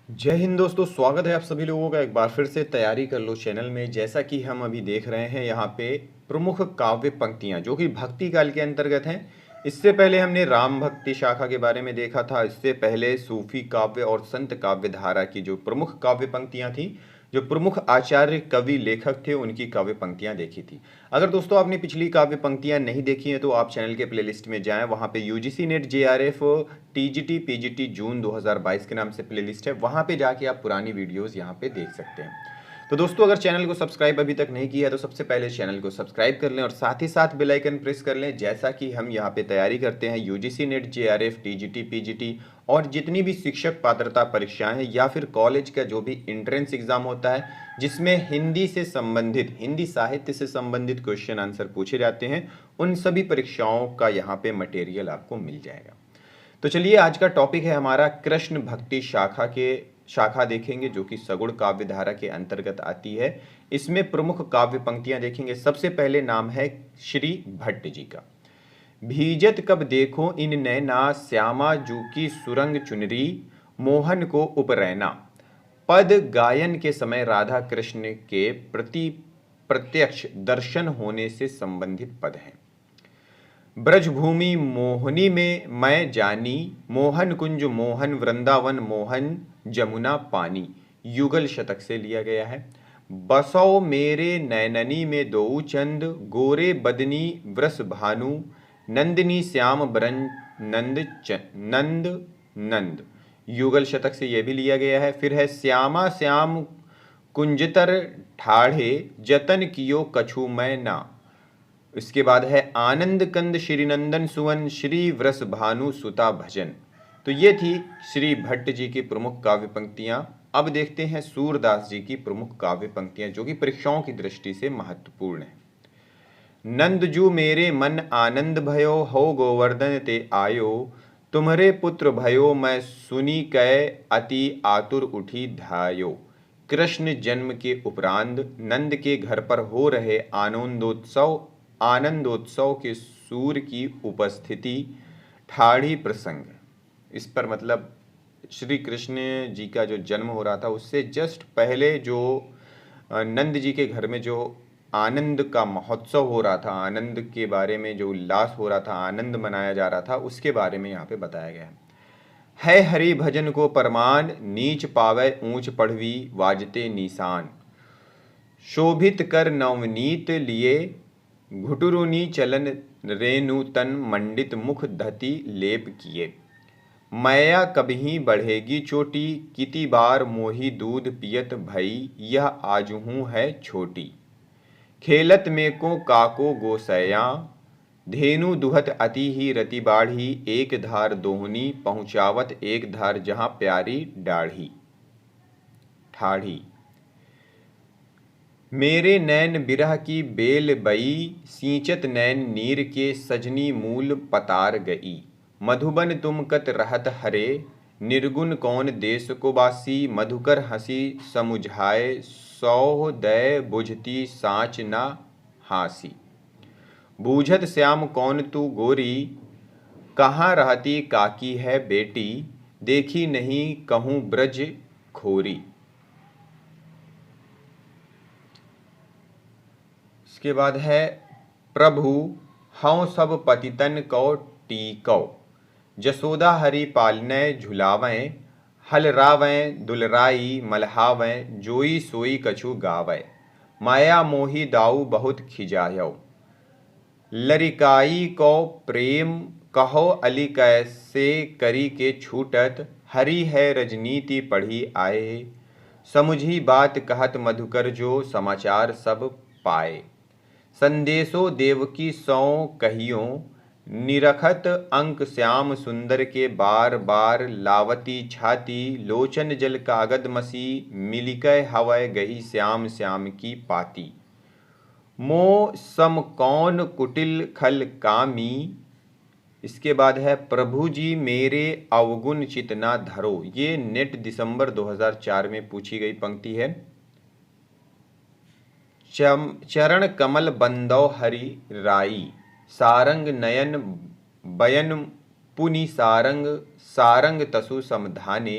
जय हिंद दोस्तों, स्वागत है आप सभी लोगों का एक बार फिर से तैयारी कर लो चैनल में। जैसा कि हम अभी देख रहे हैं यहाँ पे प्रमुख काव्य पंक्तियाँ जो कि भक्ति काल के अंतर्गत हैं। इससे पहले हमने राम भक्ति शाखा के बारे में देखा था। इससे पहले सूफी काव्य और संत काव्य धारा की जो प्रमुख काव्य पंक्तियाँ थी, जो प्रमुख आचार्य कवि लेखक थे, उनकी काव्य पंक्तियाँ देखी थी। अगर दोस्तों आपने पिछली काव्य पंक्तियाँ नहीं देखी हैं तो आप चैनल के प्लेलिस्ट में जाएं। वहाँ पे UGC NET JRF TGT PGT June 2022 के नाम से प्लेलिस्ट है, वहाँ पे जाके आप पुरानी वीडियोस यहाँ पे देख सकते हैं। तो दोस्तों अगर चैनल को सब्सक्राइब अभी तक नहीं किया है तो सबसे पहले चैनल को सब्सक्राइब कर लें और साथ ही साथ बेल आइकन प्रेस कर लें। जैसा कि हम यहाँ पे तैयारी करते हैं UGC NET JRF TGT PGT और जितनी भी शिक्षक पात्रता परीक्षाएं हैं या फिर कॉलेज का जो भी एंट्रेंस एग्जाम होता है जिसमें हिंदी से संबंधित, हिंदी साहित्य से संबंधित क्वेश्चन आंसर पूछे जाते हैं, उन सभी परीक्षाओं का यहाँ पे मटेरियल आपको मिल जाएगा। तो चलिए आज का टॉपिक है हमारा कृष्ण भक्ति शाखा देखेंगे जो कि सगुण काव्य धारा के अंतर्गत आती है। इसमें प्रमुख काव्य पंक्तियां देखेंगे। सबसे पहले नाम है श्री भट्ट जी का। भीजत कब देखो इन नैना श्यामा जू की सुरंग चुनरी, मोहन को उपरैना। पद गायन के समय राधा कृष्ण के प्रति प्रत्यक्ष दर्शन होने से संबंधित पद हैं। ब्रजभूमि मोहनी में मैं जानी, मोहन कुंज मोहन वृंदावन मोहन जमुना पानी, युगल शतक से लिया गया है। बसौ मेरे नैननी में दो चंद, गोरे बदनी वृष भानु, नंदिनी श्याम ब्रज नंद नंद, युगल शतक से यह भी लिया गया है। फिर है श्यामा श्याम कुंजतर ठाढ़े, जतन कियो कछु मैं ना। इसके बाद है आनंद कंद श्रीनंदन सुवन, श्री वृष भानु सुता भजन। तो ये थी श्री भट्ट जी की प्रमुख काव्य पंक्तियां। अब देखते हैं सूरदास जी की प्रमुख काव्य पंक्तियां जो कि परीक्षाओं की दृष्टि से महत्वपूर्ण है। नंदजू मेरे मन आनंद भयो, हो गोवर्धन ते आयो, तुम्हारे पुत्र भयो मैं सुनी कै, अति आतुर उठी धायो। कृष्ण जन्म के उपरांत नंद के घर पर हो रहे आनंदोत्सव के सूर की उपस्थिति, ठाढ़ी प्रसंग। इस पर मतलब श्री कृष्ण जी का जो जन्म हो रहा था उससे जस्ट पहले जो नंद जी के घर में जो आनंद का महोत्सव हो रहा था, आनंद के बारे में जो उल्लास हो रहा था, आनंद मनाया जा रहा था, उसके बारे में यहाँ पे बताया गया है हरि भजन को परमान, नीच पावे ऊंच पढ़वी वाजते निशान। शोभित कर नवनीत लिए, घुटुरुनी चलन रेणु तन मंडित मुख धति लेप किए। मैया कभी बढ़ेगी चोटी, किति बार मोही दूध पियत भई, यह आजहू है छोटी। खेलत में को काको गोसैया, धेनु दुहत अति ही रति बाढ़ी, एक धार दोहनी पहुँचावत एक धार जहाँ प्यारी डाढ़ी ठाढ़ी। मेरे नैन बिरह की बेल बई, सींचत नैन नीर के सजनी मूल पतार गई। मधुबन तुम कत रहत हरे, निर्गुण कौन देश को बासी। मधुकर हंसी समुझाए, सौह दय बुझती साँच न हासी। बूझत श्याम कौन तू गोरी, कहाँ रहती काकी है बेटी। देखी नहीं कहूँ ब्रज खोरी। इसके बाद है प्रभु हौं सब पतितन को टीकौ, जसोदा हरि पालनय झुलावें। हलरावें दुलराई मलहावें, जोई सोई कछु गावै। माया मोही दाऊ बहुत खिजायो, लरिकाई को प्रेम कहो अली कैसे करी के छूटत। हरि है रजनीति पढ़ी आए, समुझी बात कहत मधुकर जो समाचार सब पाए। संदेशो देवकी सौ कहियो, निरखत अंक श्याम सुंदर के बार बार। लावती छाती लोचन जल कागद मसी, मिलिकै हवै गही श्याम श्याम की पाती। मो सम कौन कुटिल खल कामी। इसके बाद है प्रभु जी मेरे अवगुण चितना धरो। ये नेट दिसंबर 2004 में पूछी गई पंक्ति है। चरण कमल बंदौ हरि राई, सारंग नयन बयन पुनि सारंग। सारंग तसु समधाने,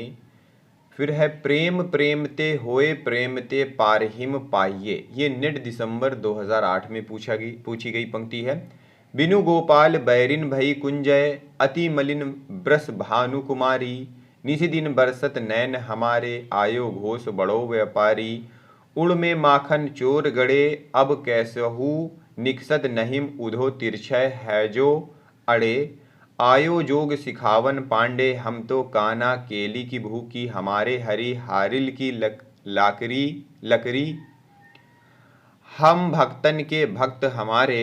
फिर है प्रेम प्रेम ते होए प्रेम ते पारहिम पाइये। ये निट दिसंबर 2008 में पूछी गई पंक्ति है। बिनु गोपाल बैरिन भई कुंजय अति मलिन ब्रस भानु कुमारी। निसी दिन बरसत नैन हमारे आयो घोष बड़ो व्यापारी। उड़ में माखन चोर गड़े अब कैसहू निकसत नहिम उधो तिरछय है जो अड़े। आयो जोग सिखावन पांडे हम तो काना केली की भूखी हमारे हरि हारिल की लाकरी लकरी। हम भक्तन के भक्त हमारे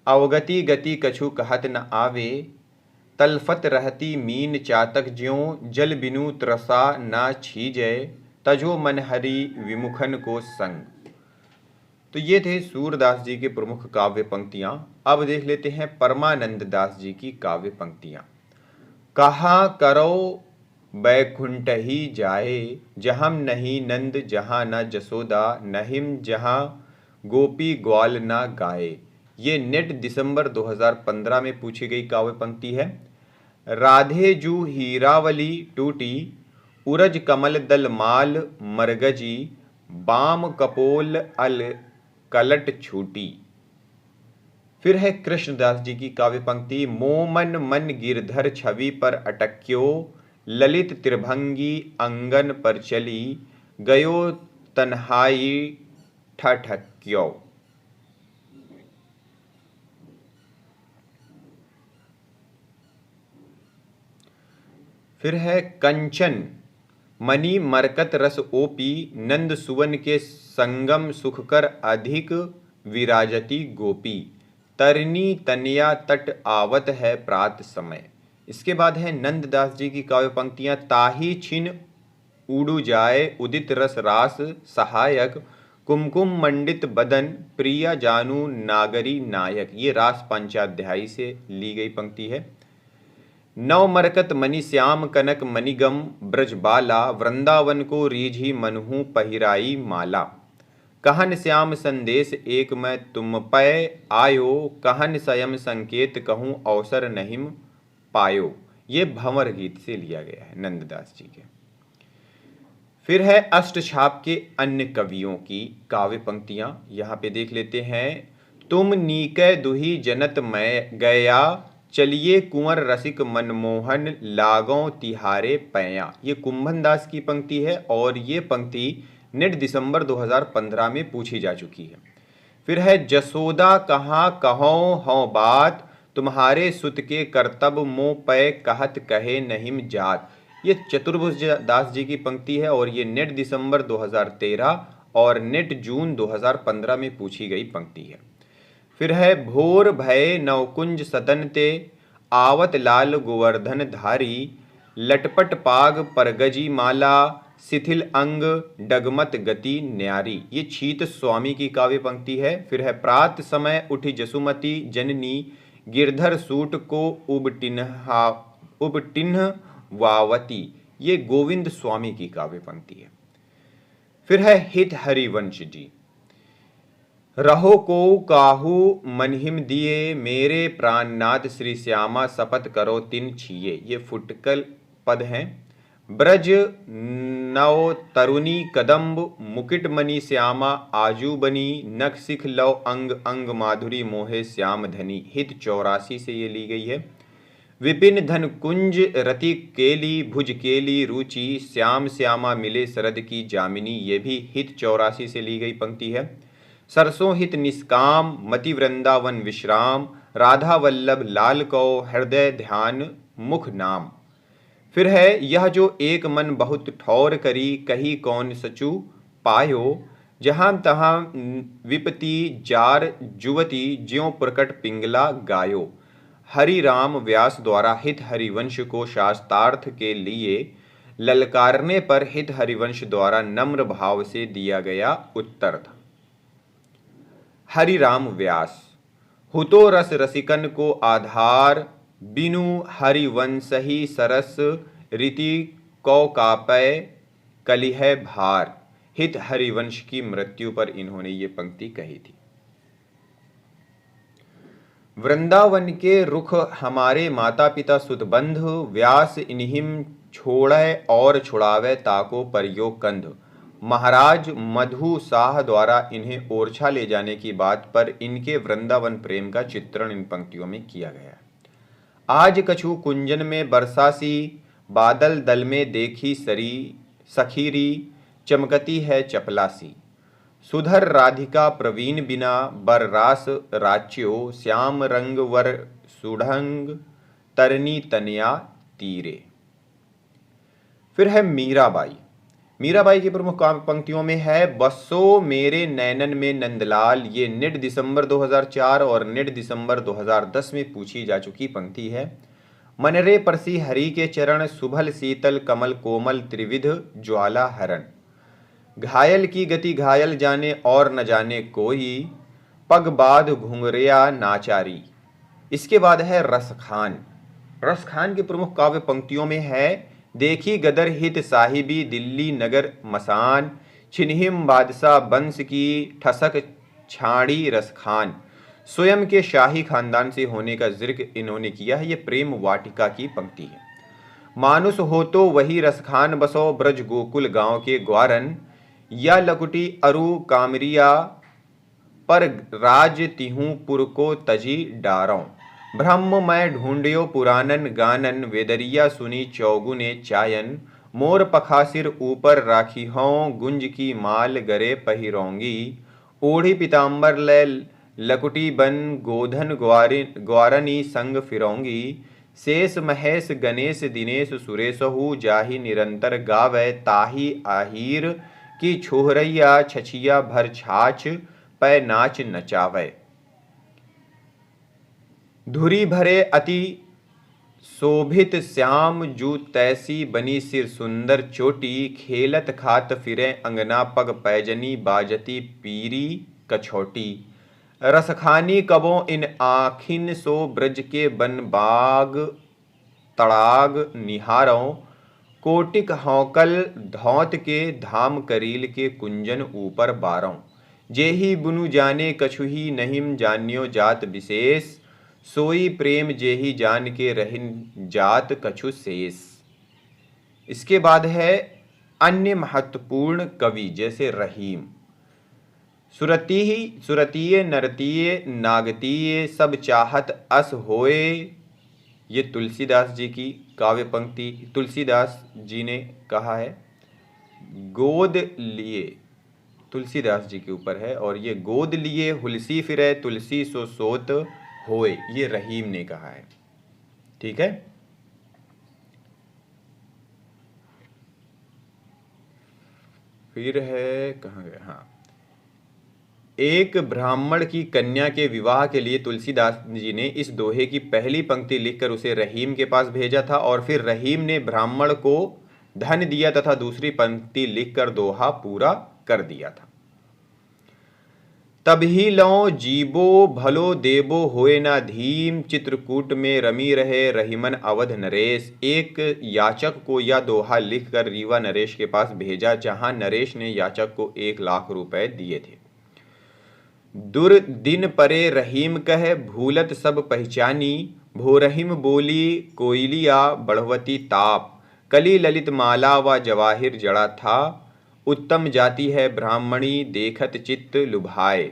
अवगति गति कछु कहत न आवे। तलफत रहती मीन चातक ज्यों जल बिनु त्रसा न छीजय। तजो मन हरि विमुखन को संग। तो ये थे सूरदास जी के प्रमुख काव्य पंक्तियां। अब देख लेते हैं परमानंद दास जी की काव्य पंक्तियां। कहाँ करो बैकुंठ ही जाए जहाँ नहीं नंद जहाँ न जसोदा नहिम जहाँ गोपी ग्वाल ना गाए। ये नेट दिसंबर 2015 में पूछी गई काव्य पंक्ति है। राधे जू हीरावली टूटी उरज कमल दल माल मरगजी। बाम कपोल अल कलट छूटी। फिर है कृष्णदास जी की काव्य पंक्ति। मोमन मन गिरधर छवि पर अटक्यो ललित त्रिभंगी अंगन पर चली। गयो तन्हाई ठठक्यो। फिर है कंचन मणि मरकत रस ओपी। नंद सुवन के संगम सुखकर अधिक विराजती गोपी। तरनी तनया तट आवत है प्रात समय। इसके बाद है नंददास जी की काव्य पंक्तियां। ताही छिन उड़ू जाए उदित रस रास सहायक। कुमकुम मंडित बदन प्रिया जानू नागरी नायक। ये रास पंचाध्यायी से ली गई पंक्ति है। नव मरकत मणि श्याम कनक मणिगम ब्रजबाला। वृंदावन को रीझी मनहु पहिराई माला। कहन श्याम संदेश एक मैं तुम पै आयो। कहन स्वयं संकेत कहूँ अवसर नहीं पायो। ये भंवर गीत से लिया गया है नंददास जी के। फिर है अष्टछाप के अन्य कवियों की काव्य पंक्तियां। यहाँ पे देख लेते हैं। तुम नीकै दुही जनत मैं गया। चलिए कुंवर रसिक मनमोहन लागों तिहारे पैया। ये कुंभन दास की पंक्ति है और ये पंक्ति नेट दिसंबर 2015 में पूछी जा चुकी है। फिर है जसोदा कहाँ कहो हों बात। तुम्हारे सुत के करतब मों पै कहत कहे नहीं जात। ये चतुर्भुज दास जी की पंक्ति है और ये नेट दिसंबर 2013 और नेट जून 2015 में पूछी गई पंक्ति है। फिर है भोर भय नवकुंज सदन ते आवत लाल गोवर्धन धारी। लटपट पाग परगजी माला शिथिल अंग डगमत गति न्यारी। ये छीत स्वामी की काव्य पंक्ति है। फिर है प्रात समय उठी जसुमती जननी। गिरधर सूट को उबटिन्ह वावती। ये गोविंद स्वामी की काव्य पंक्ति है। फिर है हित हरिवंश जी। रहो को काहू मनहिम दिए मेरे प्राणनाथ श्री श्यामा शपथ करो तिन छिए। ये फुटकल पद हैं। ब्रज नव तरुणी कदम्ब मुकुट मणि श्यामा आजू बनी। नख सिख लव अंग अंग माधुरी मोहे श्याम धनी। हित 84 से ये ली गई है। विपिन धन कुंज रति केली भुज केली रुचि। श्याम श्यामा मिले शरद की जामिनी। ये भी हित 84 से ली गई पंक्ति है। सरसों हित निष्काम मति वृंदावन विश्राम। राधा वल्लभ लाल को हृदय ध्यान मुख नाम। फिर है यह जो एक मन बहुत ठौर करी कही कौन सचु पायो। जहाँ तहाँ विपति जार जुवती ज्यों प्रकट पिंगला गायो। हरि राम व्यास द्वारा हित हरिवंश को शास्त्रार्थ के लिए ललकारने पर हित हरिवंश द्वारा नम्र भाव से दिया गया उत्तर था। हरि राम व्यास हुतो रस रसिकन को आधार। बिनु हरिवंश ही सरस रीति कौ कापय कलिह भार। हित हरिवंश की मृत्यु पर इन्होंने ये पंक्ति कही थी। वृंदावन के रुख हमारे माता पिता सुत बंधु। व्यास इन्हिम छोड़े और छुड़ावे ताको परियो कंध। महाराज मधु शाह द्वारा इन्हें ओरछा ले जाने की बात पर इनके वृंदावन प्रेम का चित्रण इन पंक्तियों में किया गया है। आज कछु कुंजन में बरसा सी, बादल दल में देखी सरी सखीरी, चमकती है चपलासी। सुधर राधिका प्रवीण बिना, बर रास राच्यो, श्याम रंग वर सुढ़ंग, तरनी तनया तीरे। फिर है मीराबाई। मीराबाई की प्रमुख काव्य पंक्तियों में है बसो मेरे नैनन में नंदलाल। ये निड दिसंबर 2004 और निड दिसंबर 2010 में पूछी जा चुकी पंक्ति है। मनरे परसी हरि के चरण, सुभल शीतल कमल कोमल त्रिविध ज्वाला हरण। घायल की गति घायल जाने और न जाने कोई, पग बाध घुंघरिया नाचारी। इसके बाद है रसखान। रसखान की प्रमुख काव्य पंक्तियों में है देखी गदर हित साहिबी, दिल्ली नगर मसान, छिन्हिम बादशाह बंस की ठसक छाड़ी रसखान। स्वयं के शाही खानदान से होने का जिक्र इन्होंने किया है। ये प्रेम वाटिका की पंक्ति है। मानुष हो तो वही रसखान बसो, ब्रज गोकुल गांव के ग्वारन। या लकुटी अरु कामरिया, पर राज तिहूं पुर को तजी डारों। ब्रह्म मैं ढूंढियो पुरानन गानन, वेदरिया सुनी चौगुने चायन। मोर पखासिर ऊपर राखी हों, गुंज की माल गरे पहिरोंगी। ओढ़ी पीताम्बर ले लकुटी बन, गोधन ग्वारनी संग फिरोंगी। शेष महेश गणेश दिनेश सुरेशहु, जाहि निरंतर गावै ताहि आहीर। की छोहरैया छछिया भर छाछ, पै नाच नचावै। धुरी भरे अति शोभित श्याम, जू तैसी बनी सिर सुंदर चोटी। खेलत खात फिरे अंगना, पग पैजनी बाजती पीरी कछोटी। रसखानी कबों इन आखिन सो, ब्रज के बन बाग तड़ाग निहारों। कोटिक हौकल धौत के, धाम करील के कुंजन ऊपर बारों। जेहि बुनु जाने कछुही, नहिम जान्यो जात विशेष। सोई प्रेम जेहि जान के, रहिन जात कछु शेष। इसके बाद है अन्य महत्वपूर्ण कवि जैसे रहीम। सुरतीय नरतीय नागतीय, सब चाहत अस होए। ये तुलसीदास जी की काव्य पंक्ति, तुलसीदास जी ने कहा है। गोद लिए, तुलसीदास जी के ऊपर है। और ये गोद लिए हुलसी फिरे, तुलसी सो सोत होए, ये रहीम ने कहा है। ठीक है। फिर है, कहाँ गया, हाँ, एक ब्राह्मण की कन्या के विवाह के लिए तुलसीदास जी ने इस दोहे की पहली पंक्ति लिखकर उसे रहीम के पास भेजा था, और फिर रहीम ने ब्राह्मण को धन दिया तथा दूसरी पंक्ति लिखकर दोहा पूरा कर दिया था। तभी लो जीबो भलो देबो होए ना धीम, चित्रकूट में रमी रहे रहीमन अवध नरेश। एक याचक को यह दोहा लिखकर रीवा नरेश के पास भेजा, जहां नरेश ने याचक को 1 लाख रुपए दिए थे। दुर दिन परे रहीम कह, भूलत सब पहचानी। भो रहीम बोली कोयलिया बढ़वती ताप। कली ललित माला व जवाहिर जड़ा था। उत्तम जाति है ब्राह्मणी, देखत चित्त लुभाए।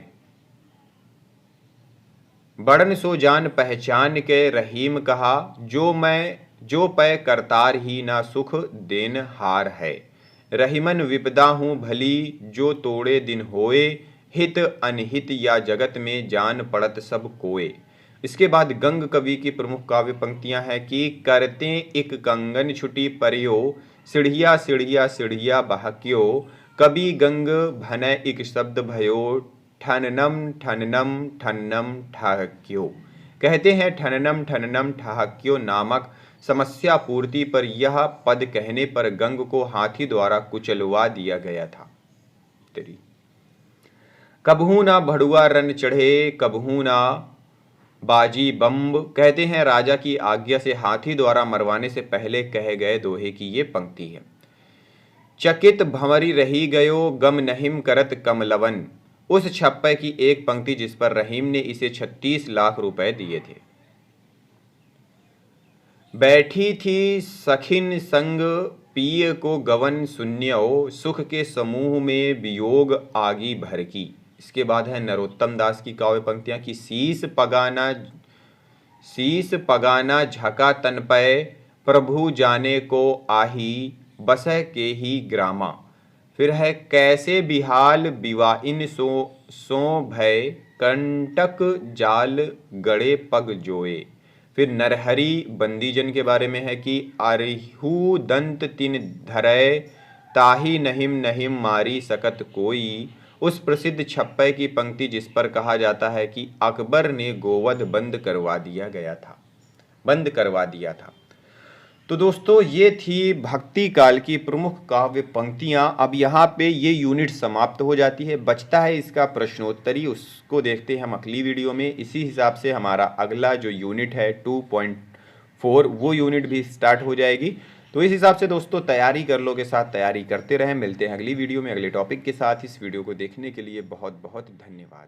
बड़न सो जान पहचान के रहीम कहा, जो पै करतार ही ना सुख देन हार है। रहीमन विपदा हूँ भली, जो तोड़े दिन होए। हित अनहित या जगत में, जान पड़त सब कोए। इसके बाद गंग कवि की प्रमुख काव्य पंक्तियां हैं कि करते एक कंगन छुटी परियो, सिढ़िया सिढ़िया सिढ़िया बहक्यो। कवि गंग भनय एक शब्द भयो, ठननम ठननम ठन्नम ठहक्यो। कहते हैं ठननम ठननम ठहक्यो नामक समस्या पूर्ति पर यह पद कहने पर गंग को हाथी द्वारा कुचलवा दिया गया था। तेरी कबहू ना भड़ुआ रन चढ़े, कबहू ना बाजी बम्ब। कहते हैं राजा की आज्ञा से हाथी द्वारा मरवाने से पहले कहे गए दोहे की ये पंक्ति है। चकित भंवरी रही गयो, गम नहिम करत कमलवन। उस छप्पे की एक पंक्ति जिस पर रहीम ने इसे 36 लाख रुपए दिए थे। बैठी थी सखिन संग पिय को गवन शून्यो, सुख के समूह में वियोग आगी भर की। इसके बाद है नरोत्तम दास की काव्य पंक्तियां कि शीस पगाना झका तन पय, प्रभु जाने को आही बसह के ही ग्रामा। फिर है कैसे बिहाल विवाइन सो भय, कंटक जाल गड़े पग जोए। फिर नरहरि बंदीजन के बारे में है कि अरिहु दंत तिन धरय, ताही नहिम नहिम मारी सकत कोई। उस प्रसिद्ध छप्पय की पंक्ति जिस पर कहा जाता है कि अकबर ने गोवध बंद करवा दिया था। तो दोस्तों ये थी भक्ति काल की प्रमुख काव्य पंक्तियां। अब यहाँ पे ये यूनिट समाप्त हो जाती है, बचता है इसका प्रश्नोत्तरी, उसको देखते हैं हम अगली वीडियो में। इसी हिसाब से हमारा अगला जो यूनिट है 2.4 वो यूनिट भी स्टार्ट हो जाएगी। तो इस हिसाब से दोस्तों तैयारी कर लो, के साथ तैयारी करते रहें। मिलते हैं अगली वीडियो में अगले टॉपिक के साथ। इस वीडियो को देखने के लिए बहुत बहुत धन्यवाद।